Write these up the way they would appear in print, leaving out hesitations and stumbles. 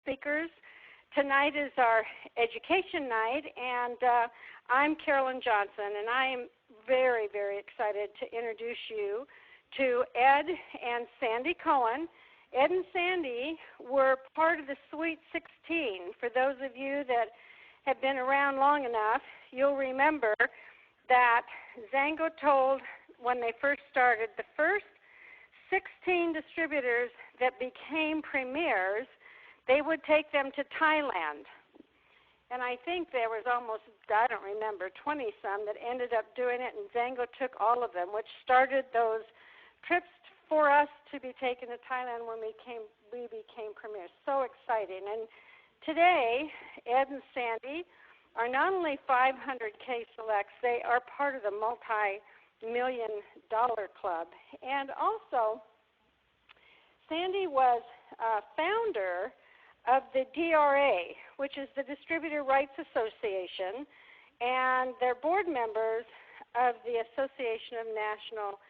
speakers. Tonight is our education night, and I'm Carolyn Johnson, and I am very, very excited to introduce you to Ed and Sandi Cohen. Ed and Sandi were part of the Sweet 16. For those of you that have been around long enough, you'll remember that Zango told when they first started, the first 16 distributors that became premiers, they would take them to Thailand. And I think there was almost, I don't remember, 20-some that ended up doing it, and Zango took all of them, which started those trips for us to be taken to Thailand when we became premiers. So exciting. And today, Ed and Sandi are not only 500K selects, they are part of the multi-million-dollar club. And also, Sandi was founder of the DRA, which is the Distributor Rights Association, and they're board members of the Association of National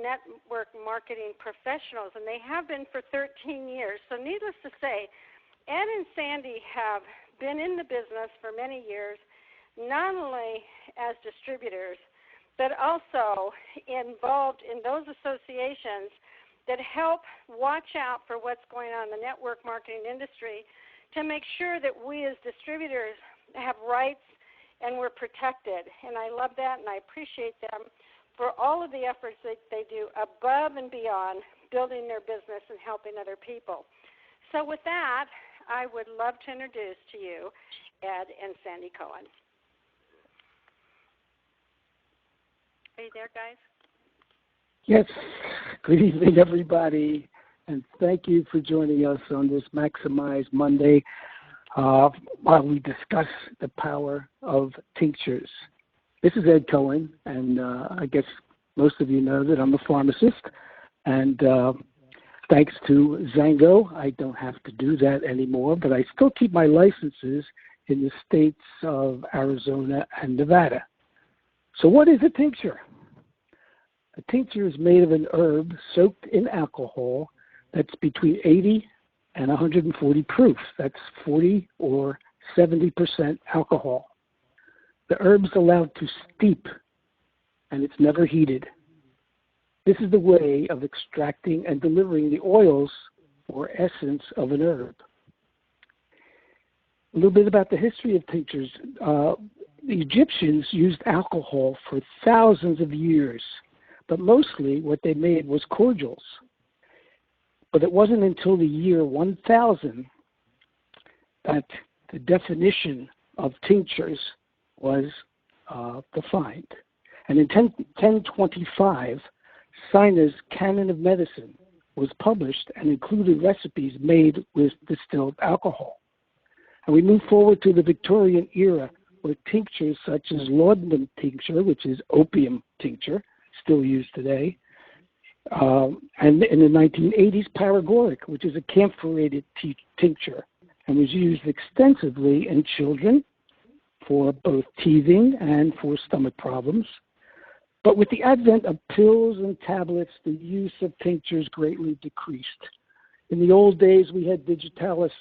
Network Marketing Professionals, and they have been for 13 years. So needless to say, Ed and Sandi have been in the business for many years, not only as distributors, but also involved in those associations that help watch out for what's going on in the network marketing industry to make sure that we as distributors have rights and we're protected. And I love that, and I appreciate them for all of the efforts that they do above and beyond building their business and helping other people. So with that, I would love to introduce to you Ed and Sandi Cohen. Are you there, guys? Yes. Good evening, everybody, and thank you for joining us on this Maximize Monday while we discuss the power of tinctures. This is Ed Cohen, and I guess most of you know that I'm a pharmacist, and thanks to Zango, I don't have to do that anymore, but I still keep my licenses in the states of Arizona and Nevada. So what is a tincture? A tincture is made of an herb soaked in alcohol that's between 80 and 140 proof. That's 40 or 70% alcohol. The herb's allowed to steep, and it's never heated. This is the way of extracting and delivering the oils or essence of an herb. A little bit about the history of tinctures. The Egyptians used alcohol for thousands of years, but mostly what they made was cordials. But it wasn't until the year 1000 that the definition of tinctures was defined. And in 1025, Sinai's Canon of Medicine was published and included recipes made with distilled alcohol. And we move forward to the Victorian era, where tinctures such as laudanum tincture, which is opium tincture, still used today, and in the 1980s, paregoric, which is a camphorated tincture, and was used extensively in children for both teething and for stomach problems. But with the advent of pills and tablets, the use of tinctures greatly decreased. In the old days, we had digitalis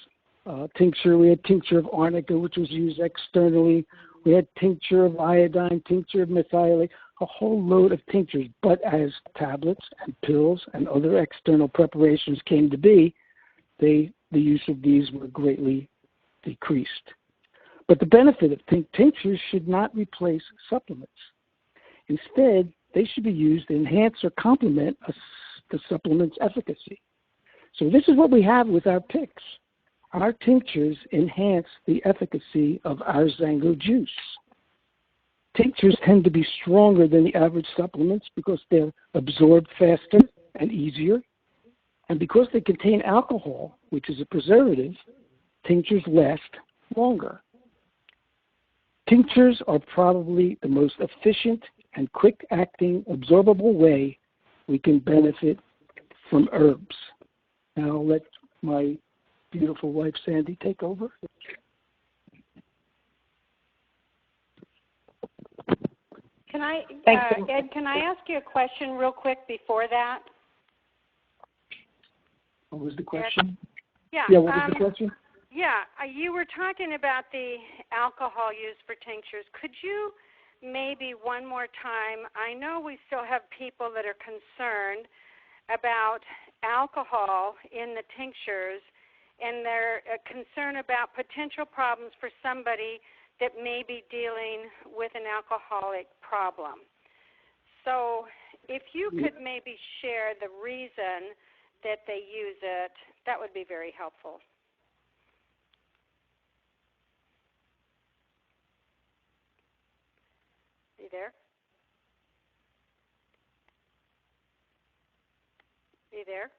tincture, we had tincture of arnica, which was used externally, we had tincture of iodine, tincture of methylate, a whole load of tinctures. But as tablets and pills and other external preparations came to be, the use of these were greatly decreased. But the benefit of tinctures should not replace supplements. Instead, they should be used to enhance or complement the supplement's efficacy. So this is what we have with our picks. Our tinctures enhance the efficacy of our Zango juice. Tinctures tend to be stronger than the average supplements because they're absorbed faster and easier. And because they contain alcohol, which is a preservative, tinctures last longer. Tinctures are probably the most efficient and quick-acting absorbable way we can benefit from herbs. Now I'll let my beautiful wife, Sandi, take over. Can I, Ed, can I ask you a question real quick before that? What was the question? Yeah. Yeah, what was the question? Yeah, you were talking about the alcohol used for tinctures. Could you maybe one more time, I know we still have people that are concerned about alcohol in the tinctures, and they're concerned about potential problems for somebody that may be dealing with an alcoholic problem. So if you could maybe share the reason that they use it, that would be very helpful. You there? You there?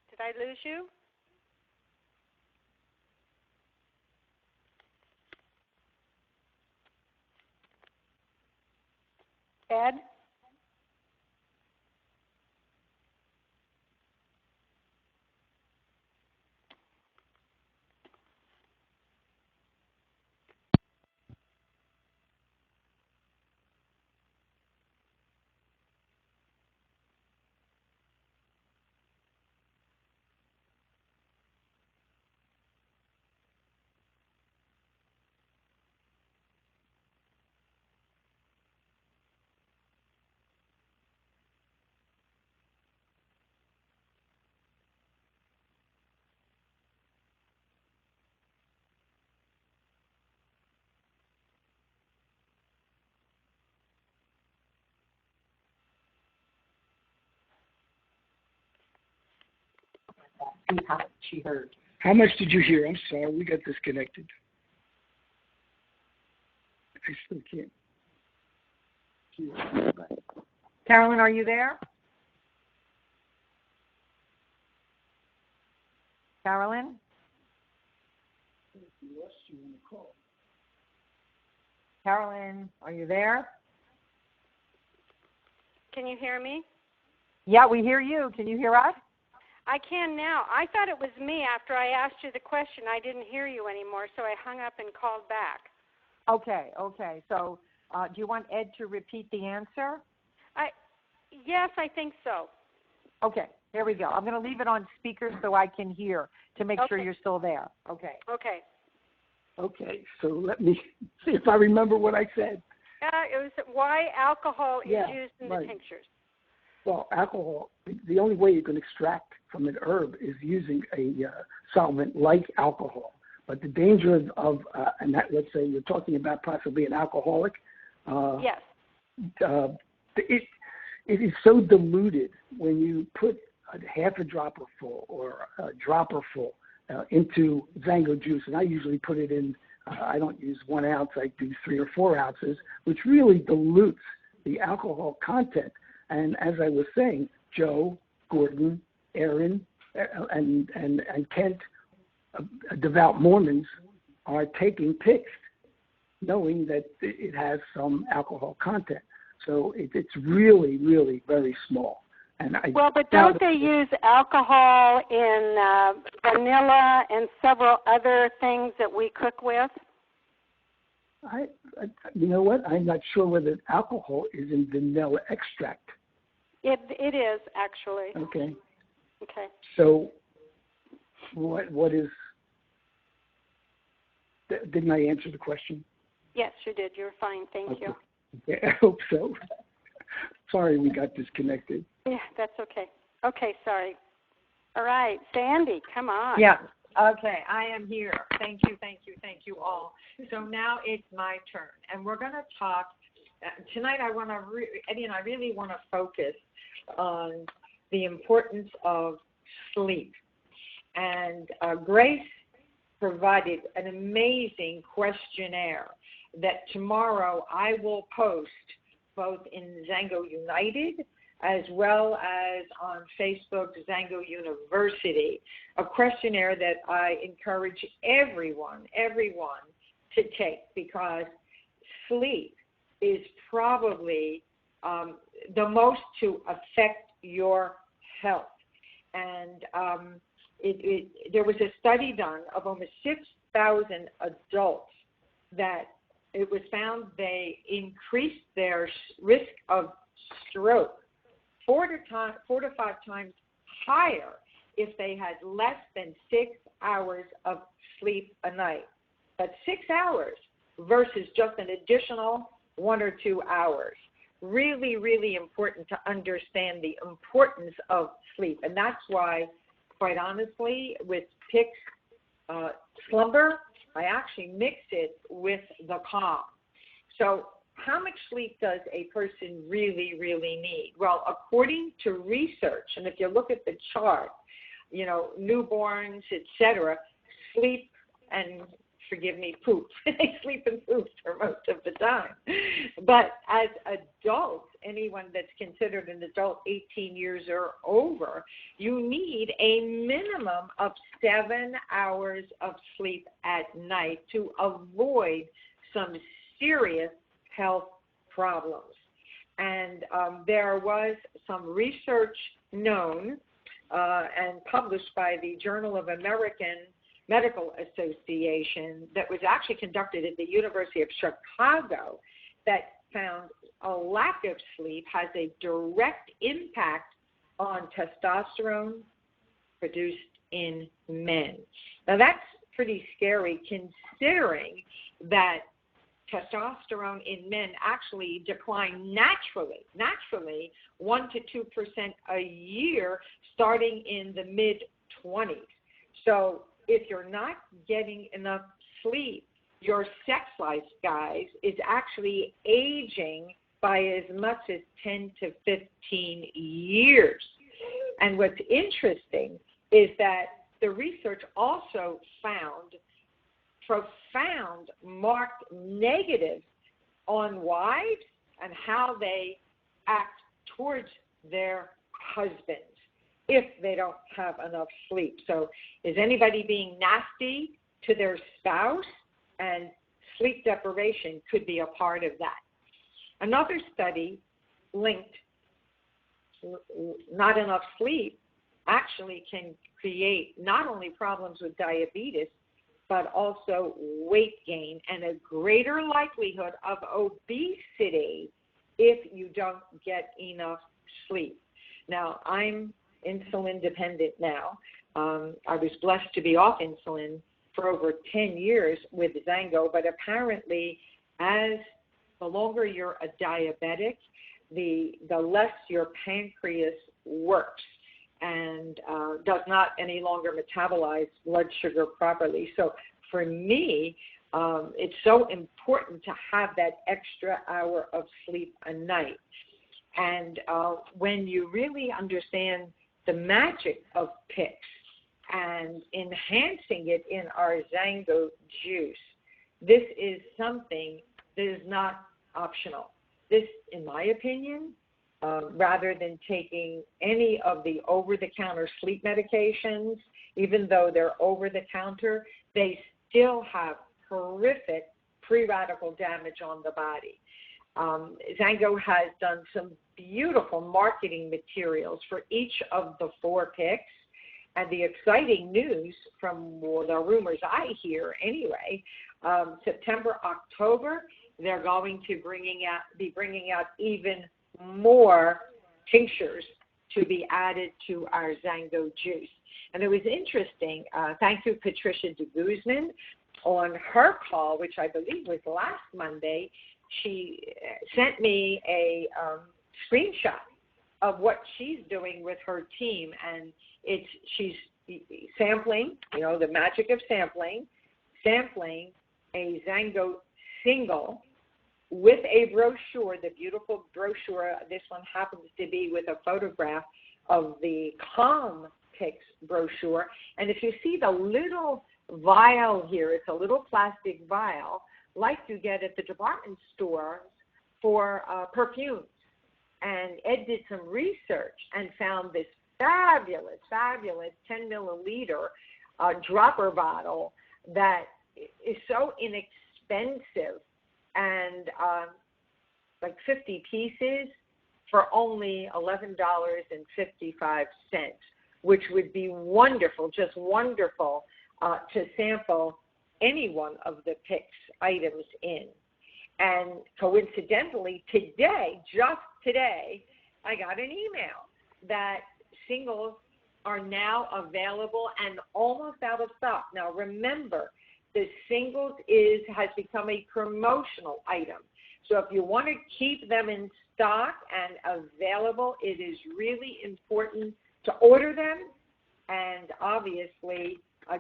Did I lose you? Ed? How much she heard. How much did you hear? I'm sorry, we got disconnected. I still can't hear. Carolyn, are you there? Carolyn? Carolyn, are you there? Can you hear me? Yeah, we hear you. Can you hear us? I can now. I thought it was me after I asked you the question. I didn't hear you anymore, so I hung up and called back. Okay. So do you want Ed to repeat the answer? Yes, I think so. Okay, here we go. I'm going to leave it on speaker so I can hear to make sure you're still there. Okay. Okay, so let me see if I remember what I said. It was why alcohol is used in the tinctures. Well, alcohol, the only way you can extract from an herb is using a solvent like alcohol. But the danger of and that, let's say you're talking about possibly an alcoholic. Yes. It is so diluted when you put a half a dropper full or a dropper full into Zango juice, and I usually put it in, I don't use 1 ounce, I do 3 or 4 ounces, which really dilutes the alcohol content. And as I was saying, Joe, Gordon, Aaron, and Kent, devout Mormons, are taking picks knowing that it has some alcohol content. So it's really, really very small. And but don't they use alcohol in vanilla and several other things that we cook with? You know what? I'm not sure whether alcohol is in vanilla extract. It is, actually. Okay. So what is... Didn't I answer the question? Yes, you did. You're fine. Thank you. Okay, I hope so. Sorry we got disconnected. Yeah, that's okay. Okay, sorry. All right, Sandi, come on. Yeah. Okay, I am here. Thank you all. So now it's my turn, and we're going to talk tonight. I want to, Eddie and I really want to focus on the importance of sleep. And Grace provided an amazing questionnaire that tomorrow I will post both in Zango United as well as on Facebook, Zango University, a questionnaire that I encourage everyone to take, because sleep is probably the most to affect your health. And there was a study done of almost 6,000 adults that it was found they increased their risk of stroke 4 to 5 times higher if they had less than 6 hours of sleep a night. But 6 hours versus just an additional 1 or 2 hours. Really, really important to understand the importance of sleep. And that's why, quite honestly, with PICS slumber, I actually mix it with the calm. So how much sleep does a person really, really need? Well, according to research, and if you look at the chart, newborns, etc., sleep and, forgive me, poop. They sleep and poop for most of the time. But as adults, anyone that's considered an adult 18 years or over, you need a minimum of 7 hours of sleep at night to avoid some serious health problems. And there was some research known and published by the Journal of American Medical Association that was actually conducted at the University of Chicago that found a lack of sleep has a direct impact on testosterone produced in men. Now that's pretty scary considering that testosterone in men actually decline naturally 1 to 2% a year starting in the mid-20s. So if you're not getting enough sleep, your sex life, guys, is actually aging by as much as 10 to 15 years. And what's interesting is that the research also found profound marked negative on wives and how they act towards their husbands if they don't have enough sleep. So is anybody being nasty to their spouse? And sleep deprivation could be a part of that. Another study linked not enough sleep actually can create not only problems with diabetes, but also weight gain and a greater likelihood of obesity if you don't get enough sleep. Now, I'm insulin dependent now. I was blessed to be off insulin for over 10 years with Zango, but apparently as the longer you're a diabetic, the less your pancreas works and does not any longer metabolize blood sugar properly. So for me, it's so important to have that extra hour of sleep a night. And when you really understand the magic of PICS and enhancing it in our Zango juice, this is something that is not optional. This, in my opinion, rather than taking any of the over-the-counter sleep medications, even though they're over-the-counter, they still have horrific free radical damage on the body. Zango has done some beautiful marketing materials for each of the 4 PICS. And the exciting news from the rumors I hear anyway, September, October, they're going to be bringing out even more tinctures to be added to our Zango juice. And it was interesting. Thank you, Patricia de Guzman. On her call, which I believe was last Monday, she sent me a screenshot of what she's doing with her team, and she's sampling, the magic of sampling a Zango single with a brochure, the beautiful brochure. This one happens to be with a photograph of the Calm PICS brochure. And if you see the little vial here, it's a little plastic vial like you get at the department store for perfumes. And Ed did some research and found this fabulous 10 milliliter dropper bottle that is so inexpensive and like 50 pieces for only $11.55, which would be wonderful, just wonderful to sample any one of the PICS items in. And coincidentally, just today, I got an email that singles are now available and almost out of stock. Now, remember, the singles has become a promotional item. So if you want to keep them in stock and available, it is really important to order them and obviously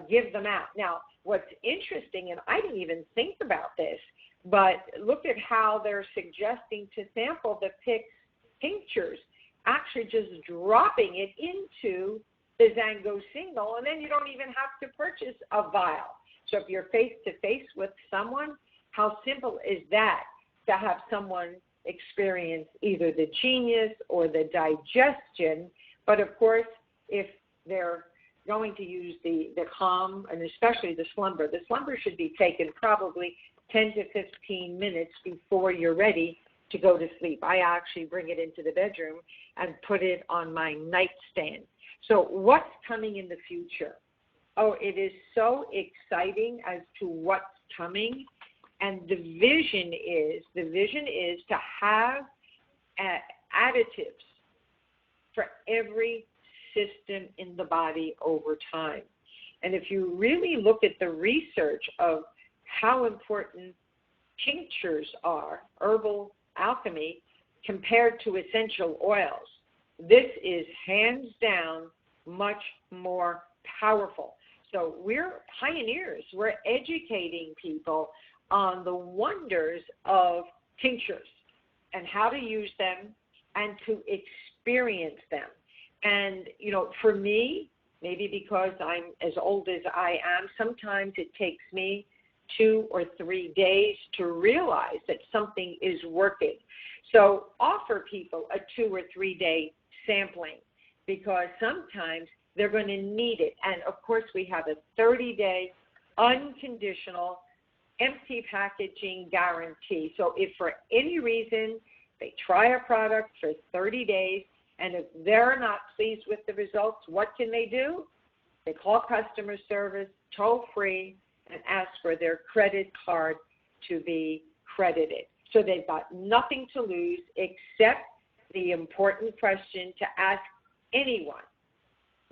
give them out. Now, what's interesting, and I didn't even think about this, but look at how they're suggesting to sample the tinctures, actually just dropping it into the Zango single, and then you don't even have to purchase a vial. So if you're face-to-face with someone, how simple is that to have someone experience either the genius or the digestion? But of course, if they're going to use the calm and especially the slumber should be taken probably 10 to 15 minutes before you're ready to go to sleep. I actually bring it into the bedroom and put it on my nightstand. So what's coming in the future? Oh, it is so exciting as to what's coming. And the vision is to have additives for every system in the body over time. And if you really look at the research of how important tinctures are, herbal alchemy, compared to essential oils, this is hands down much more powerful. So we're pioneers. We're educating people on the wonders of tinctures and how to use them and to experience them. And, you know, for me, maybe because I'm as old as I am, sometimes it takes me 2 or 3 days to realize that something is working. So offer people a 2 or 3 day sampling because sometimes they're going to need it. And, of course, we have a 30-day unconditional empty packaging guarantee. So if for any reason they try a product for 30 days and if they're not pleased with the results, what can they do? They call customer service toll-free and ask for their credit card to be credited. So they've got nothing to lose except the important question to ask anyone.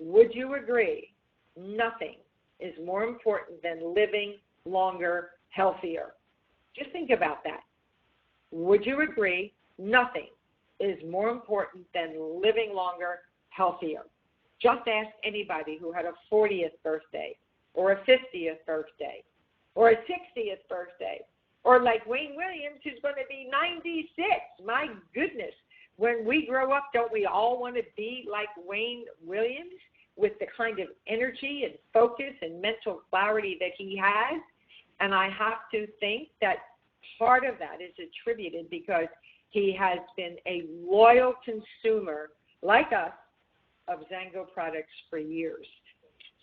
Would you agree? Nothing is more important than living longer, healthier. Just think about that. Would you agree? Nothing is more important than living longer, healthier. Just ask anybody who had a 40th birthday or a 50th birthday or a 60th birthday or like Wayne Williams who's going to be 96. My goodness. When we grow up, don't we all want to be like Wayne Williams with the kind of energy and focus and mental clarity that he has? And I have to think that part of that is attributed because he has been a loyal consumer, like us, of Zango products for years.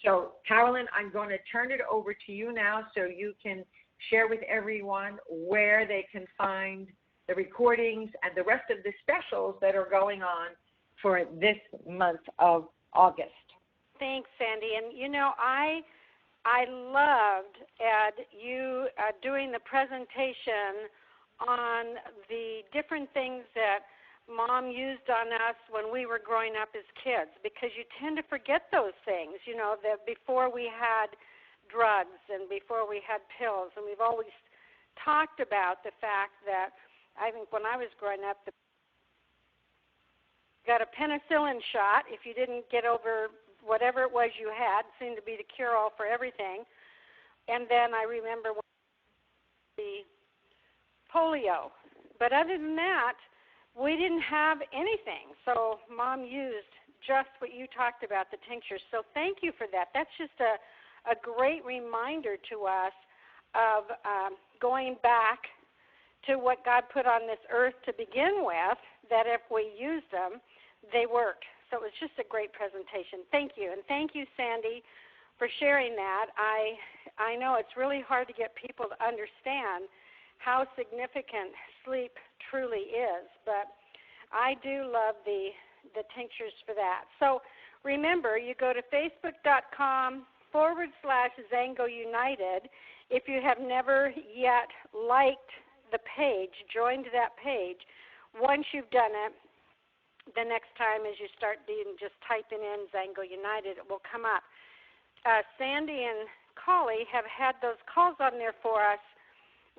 So, Carolyn, I'm going to turn it over to you now so you can share with everyone where they can find the recordings and the rest of the specials that are going on for this month of August. Thanks, Sandi. And, you know, I loved, Ed, you doing the presentation on the different things that Mom used on us when we were growing up as kids, because you tend to forget those things, you know, that before we had drugs and before we had pills. And we've always talked about the fact that I think when I was growing up, got a penicillin shot if you didn't get over whatever it was you had. It seemed to be the cure-all for everything. And then I remember the polio. But other than that, we didn't have anything. So Mom used just what you talked about, the tinctures. So thank you for that. That's just a great reminder to us of going back to what God put on this earth to begin with, that if we use them, they work. So it was just a great presentation. Thank you. And thank you, Sandi, for sharing that. I know it's really hard to get people to understand how significant sleep truly is, but I do love the tinctures for that. So remember, you go to facebook.com/Zango United. If you have never yet liked the page, joined that page. Once you've done it, the next time as you start just typing in Zango United, it will come up. Sandi and Collie have had those calls on there for us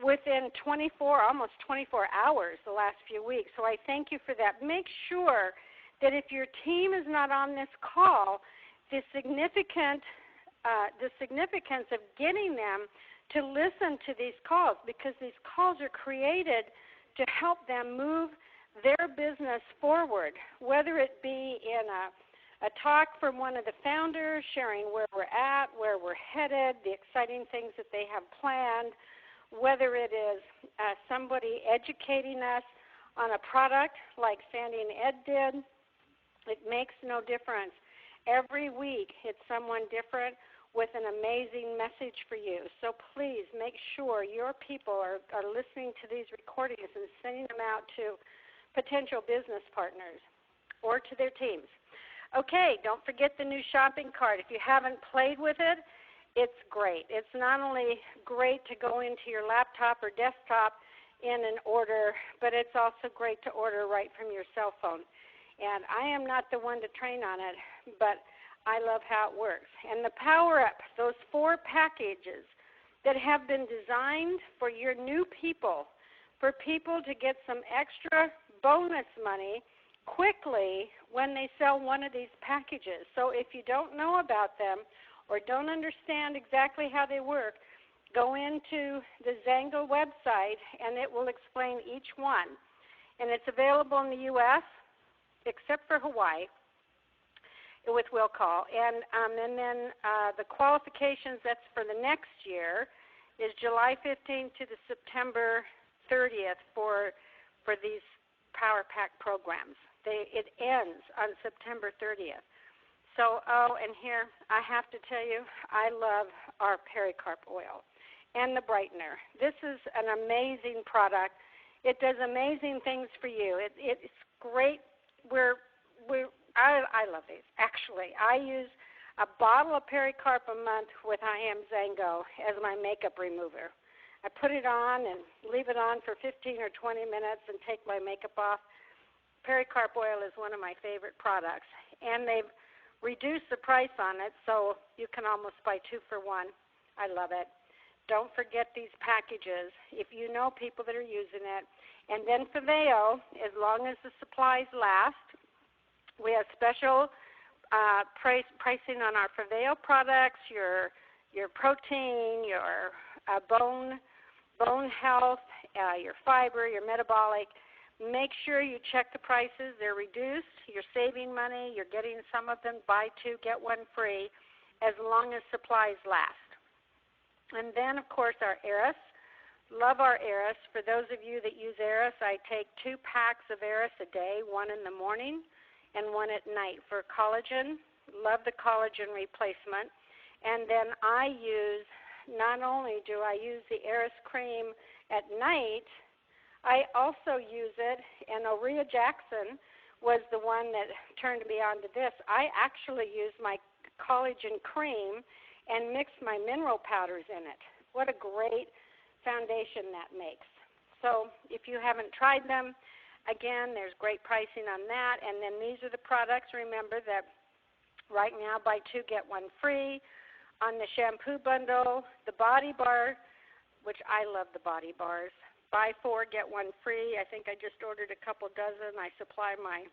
within almost 24 hours the last few weeks. So I thank you for that. Make sure that if your team is not on this call, the significance of getting them to listen to these calls, because these calls are created to help them move their business forward, whether it be in a talk from one of the founders sharing where we're at, where we're headed, the exciting things that they have planned, whether it is somebody educating us on a product like Sandi and Ed did. It makes no difference. Every week it's someone different with an amazing message for you. So please make sure your people are listening to these recordings and sending them out to potential business partners or to their teams. Okay, don't forget the new shopping cart. If you haven't played with it, it's great. It's not only great to go into your laptop or desktop in an order, but it's also great to order right from your cell phone. And I am not the one to train on it, but I love how it works. And the Power Up, those 4 packages that have been designed for your new people, for people to get some extra bonus money quickly when they sell one of these packages. So if you don't know about them or don't understand exactly how they work, go into the Zango website and it will explain each one. And it's available in the U.S. except for Hawaii with Will Call. And then the qualifications, that's for the next year, is July 15th to the September 30th for these Power Pack programs. It ends on September 30th. So, and here, I have to tell you, I love our pericarp oil and the brightener. This is an amazing product. It does amazing things for you. It's great. I love these. Actually, I use a bottle of pericarp a month with I Am Zango as my makeup remover. I put it on and leave it on for 15 or 20 minutes and take my makeup off. Pericarp oil is one of my favorite products, and they've reduced the price on it, so you can almost buy 2 for 1. I love it. Don't forget these packages if you know people that are using it. And then Faveo, as long as the supplies last, we have special pricing on our Faveo products, your protein, your bone health, your fiber, your metabolic. Make sure you check the prices. They're reduced. You're saving money. You're getting some of them, buy 2, get 1 free, as long as supplies last. And then, of course, our Eris. Love our Eris. For those of you that use Eris, I take 2 packs of Eris a day, 1 in the morning and 1 at night for collagen. Love the collagen replacement. And then not only do I use the Eris cream at night, I also use it, and Aurea Jackson was the one that turned me on to this. I actually use my collagen cream and mix my mineral powders in it. What a great foundation that makes. So if you haven't tried them, again, there's great pricing on that. And then these are the products. Remember that right now, buy 2, get 1 free. On the shampoo bundle, the body bar, which I love the body bars. Buy 4, get 1 free. I think I just ordered a couple dozen. I supply my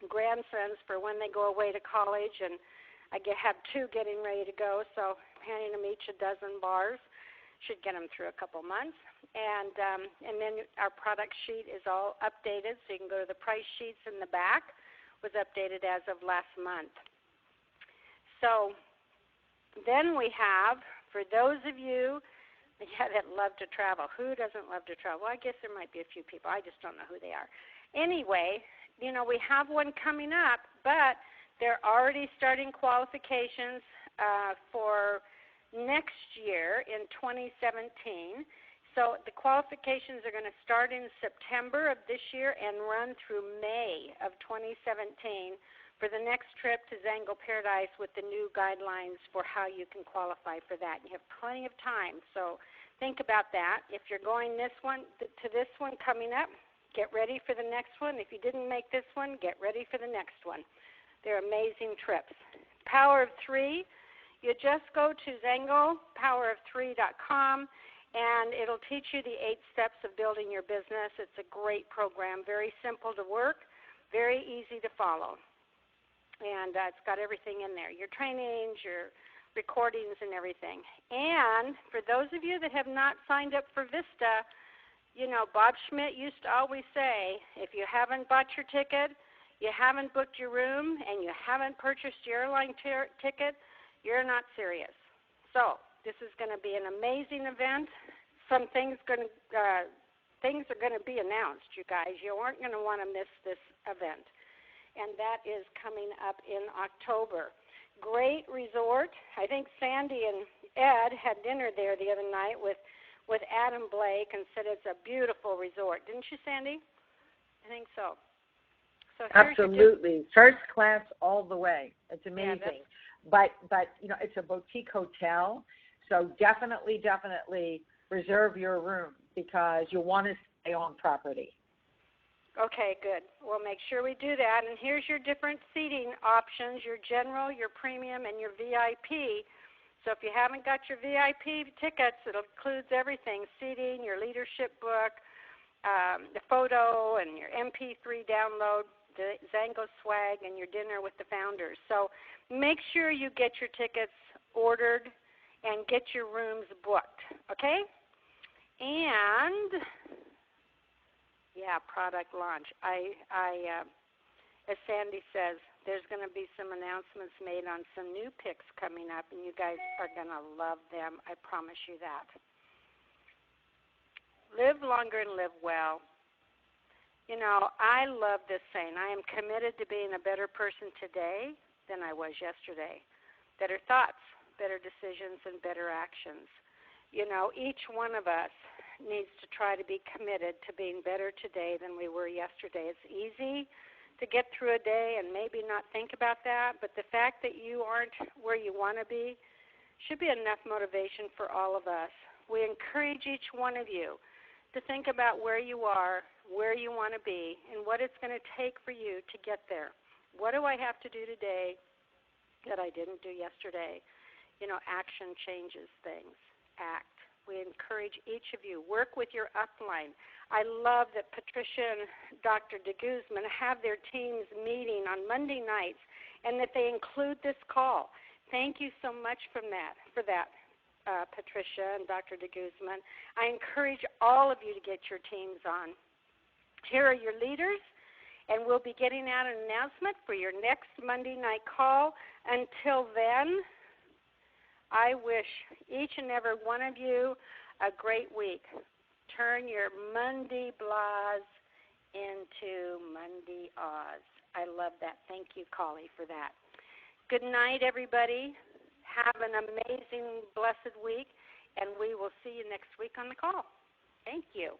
grandsons for when they go away to college, and I have 2 getting ready to go, so I'm handing them each a dozen bars. Should get them through a couple months. And then our product sheet is all updated, so you can go to the price sheets in the back. It was updated as of last month. So then we have, for those of you that love to travel. Who doesn't love to travel? I guess there might be a few people. I just don't know who they are. Anyway, we have one coming up, but they're already starting qualifications for next year in 2017. So the qualifications are going to start in September of this year and run through May of 2017 for the next trip to Zango Paradise with the new guidelines for how you can qualify for that. You have plenty of time, so think about that. If you're going to this one coming up, get ready for the next one. If you didn't make this one, get ready for the next one. They're amazing trips. Power of 3, you just go to zangopowerof3.com, and it'll teach you the 8 steps of building your business. It's a great program, very simple to work, very easy to follow. And it's got everything in there, your trainings, your recordings, and everything. And for those of you that have not signed up for Vista, you know, Bob Schmidt used to always say, if you haven't bought your ticket, you haven't booked your room, and you haven't purchased your airline ticket, you're not serious. So this is going to be an amazing event. Some things are going to be announced, you guys. You aren't going to want to miss this event. And that is coming up in October. Great resort. I think Sandi and Ed had dinner there the other night with Adam Blake and said it's a beautiful resort. Didn't you, Sandi? I think so. Absolutely. First class all the way. It's amazing. Yeah, but you know, it's a boutique hotel, so definitely reserve your room because you'll want to stay on property. Okay, good. We'll make sure we do that. And here's your different seating options, your general, your premium, and your VIP. So if you haven't got your VIP tickets, it includes everything, seating, your leadership book, the photo, and your MP3 download, the Zango swag, and your dinner with the founders. So make sure you get your tickets ordered and get your rooms booked, okay? And yeah, product launch. As Sandi says, there's going to be some announcements made on some new picks coming up, and you guys are going to love them. I promise you that. Live longer and live well. You know, I love this saying. I am committed to being a better person today than I was yesterday. Better thoughts, better decisions, and better actions. You know, each one of us needs to try to be committed to being better today than we were yesterday. It's easy to get through a day and maybe not think about that, but the fact that you aren't where you want to be should be enough motivation for all of us. We encourage each one of you to think about where you are, where you want to be, and what it's going to take for you to get there. What do I have to do today that I didn't do yesterday? You know, action changes things. Act. We encourage each of you, work with your upline. I love that Patricia and Dr. de Guzman have their teams meeting on Monday nights and that they include this call. Thank you so much for that, Patricia and Dr. de Guzman. I encourage all of you to get your teams on. Here are your leaders, and we'll be getting out an announcement for your next Monday night call. Until then, I wish each and every one of you a great week. Turn your Monday blahs into Monday ahs. I love that. Thank you, Collie, for that. Good night, everybody. Have an amazing, blessed week, and we will see you next week on the call. Thank you.